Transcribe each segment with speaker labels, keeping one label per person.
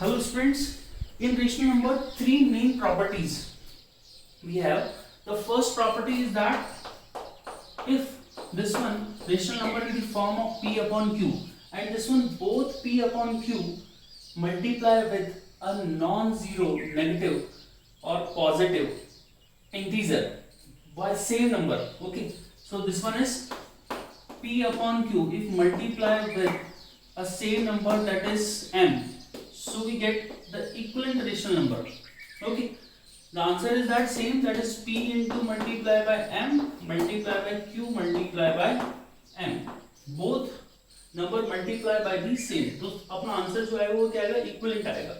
Speaker 1: Hello students, in rational number, three main properties. We have the first property is that if this one rational number in the form of p upon q and this one both p upon q multiply with a non-zero negative or positive integer by same number. Okay, so this one is p upon q if multiply with a same number, that is m, so we get the equivalent rational number. Okay, the answer is that same, that is p into multiply by m multiply by q multiply by m, both number multiply by the same. तो अपना answer जो है वो क्या आएगा, equivalent आएगा.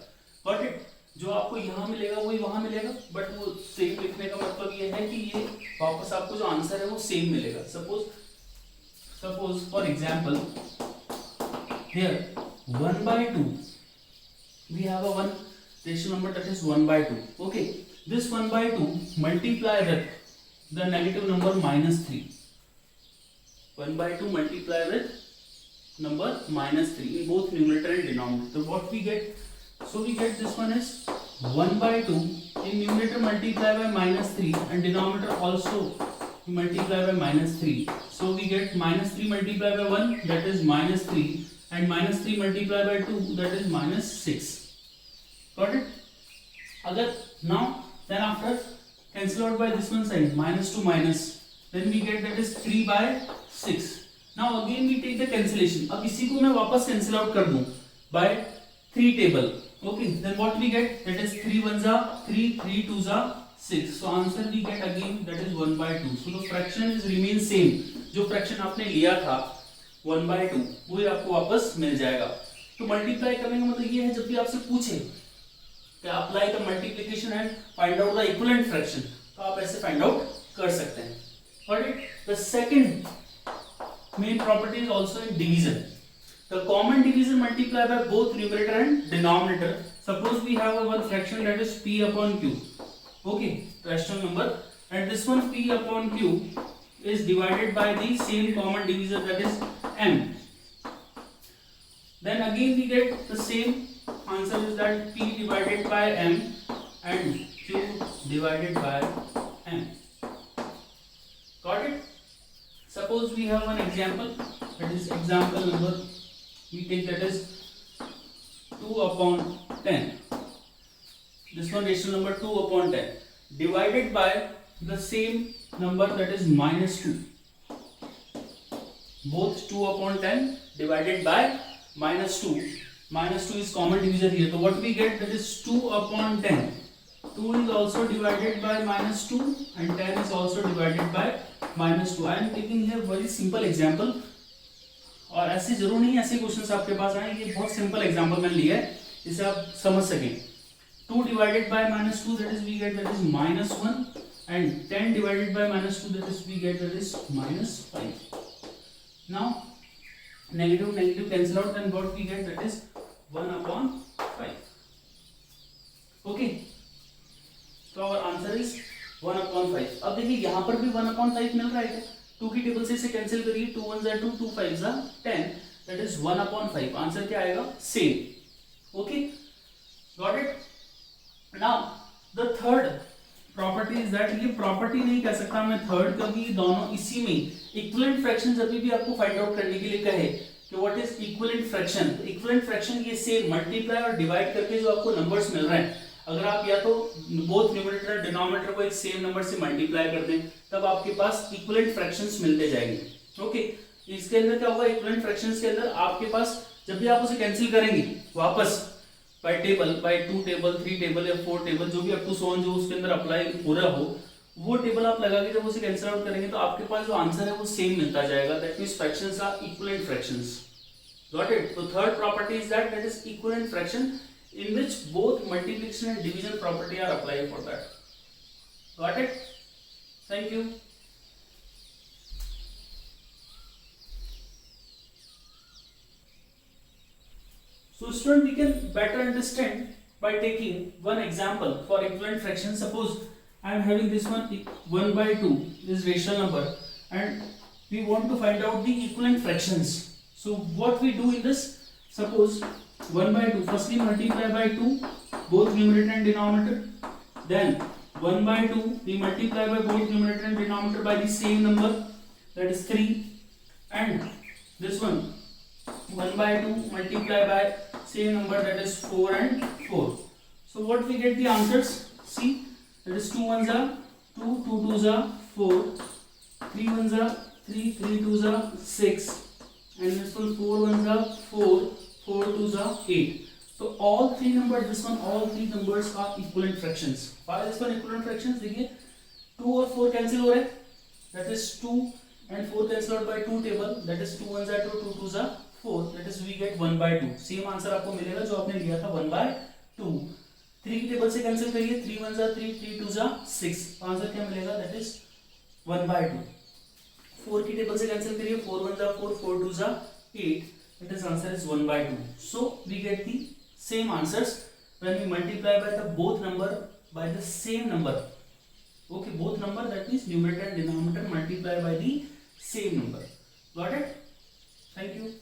Speaker 1: Got it. जो आपको यहाँ मिलेगा वही वहां मिलेगा, बट वो सेम लिखने का मतलब ये है कि ये वापस आपको जो आंसर है वो सेम मिलेगा. Suppose for example here 1 by 2 we have a one rational number, that is 1 by 2. Okay, this 1 by 2 multiply with the negative number minus 3. 1 by 2 multiply with number minus 3 in both numerator and denominator. So what we get? So we get this one is 1 by 2 in numerator multiply by minus 3 and denominator also multiply by minus 3. So we get minus 3 multiply by 1, that is minus 3, and minus 3 multiply by 2, that is minus 6. Got it? Agar now then after cancel out by this one side, minus to minus, then we get that is 3 by 6. Now again we take the cancellation. अब इसी को मैं वापस cancel out कर दूं by 3 table. Okay, then what we get? That is 3 1s are 3, 3 2s are 6. So answer we get again, that is 1 by 2. So the fraction is remain same. जो fraction आपने लिया था 1 by 2 वो आपको वापस मिल जाएगा. तो मल्टीप्लाई करने का मतलब ये है, जब भी आपसे पूछे कि apply the multiplication and find out the equivalent fraction, तो आप ऐसे फाइंड आउट कर सकते हैं. Alright, the second main property is also in division. The common division multiply by both numerator and denominator. Suppose we have one fraction that is p upon q. Okay, rational number, and this one p upon q is divided by the same common divisor, that is m. Then again we get the same answer is that p divided by m and q divided by m. Got it? Suppose we have one example, that is example number, we take that is 2 upon 10. This one rational number 2 upon 10 divided by the same number, that is minus 2. Both 2 upon 10 divided by minus 2. Minus 2 is common divisor here. So what we get, that is 2 upon 10. 2 is also divided by minus 2 and 10 is also divided by minus 2. I am taking here very simple example. और ऐसे जरूर नहीं ऐसे questions आपके पास आए, ये बहुत simple example मैंने लिया है जिसे आप समझ सकें. 2 divided by minus 2, that is we get that is minus 1, and 10 divided by minus 2, that is we get that is minus 5. Now negative negative cancel out, and what we get, that is 1 upon 5. Okay, so our answer is 1 upon 5. अब देखिए यहाँ पर भी 1 upon 5 मिल रहा है क्या? 2 की table से इसे कैंसिल करिए, 2 1s are 2, 2 5s are 10, that is 1 upon 5. Answer क्या आएगा? Same. Okay, got it. Now the third property is that, ये प्रॉपर्टी नहीं कह सकता मैं थर्ड, क्योंकि ये दोनों इसी में इक्विवेलेंट फ्रैक्शन जब भी आपको फाइंड आउट करने के लिए कहे कि व्हाट इज इक्विवेलेंट फ्रैक्शन, तो इक्विवेलेंट फ्रैक्शन ये सेम मल्टीप्लाई और डिवाइड करके जो आपको नंबर्स मिल रहे हैं, अगर आप या तो बोथ न्यूमरेटर और डिनोमिनेटर को एक सेम नंबर से मल्टीप्लाई कर दें, तब आपके पास इक्विवेलेंट फ्रैक्शंस मिलते जाएंगे. ओके, इसके अंदर क्या होगा, इक्विवेलेंट फ्रैक्शंस के अंदर आपके पास जब भी आप उसे कैंसिल करेंगे वापस by table, by 2 table 3 table या 4 टेबल, जो भी अप टू सो ऑन जो उसके अंदर अप्लाई हो रहा हो, वो टेबल आप लगा के जब उसे कैंसिल आउट करेंगे तो आपके पास जो आंसर है वो सेम मिलता जाएगा. That means fractions are equivalent fractions. Got it? तो third property is that is equivalent fraction in which both multiplication and division property are applied for that. Got it? Thank you. So student, we can better understand by taking one example for equivalent fraction. Suppose I am having this one 1 by 2 is rational number and we want to find out the equivalent fractions. So what we do in this, suppose 1 by 2. Firstly multiply by 2 both numerator and denominator. Then 1 by 2 we multiply by both numerator and denominator by the same number, that is 3. And this one 1 by 2 multiply by same number, that is 4 and 4. So what we get the answers? See, that is 2 ones are 2, 2 twos are 4, 3 ones are 3, 3 twos are 6, and this one 4 ones are 4, 4 twos are 8. So all three numbers, this one, all three numbers are equivalent fractions. Why this one equivalent fractions? देखिए 2 और 4 cancel हो रहे, that is 2 and 4 cancel out by 2 table, that is 2 ones are 2, 2 twos are 4, that is we get 1 by 2. Same answer आपको मिलेगा जो आपने लिया था 1 by 2. 3 की टेबल से कैंसिल करिए, 3 ones are 3, 3 twos are 6, answer क्या मिलेगा? that is 1 by 2. 4 की टेबल से कैंसिल करिए, 4 ones are 4, 4 twos are 8, that is answer is 1 by 2. So we get the same answers when we multiply by the both number by the same number. Okay, both number, that means numerator and denominator multiply by the same number. Got it? Thank you.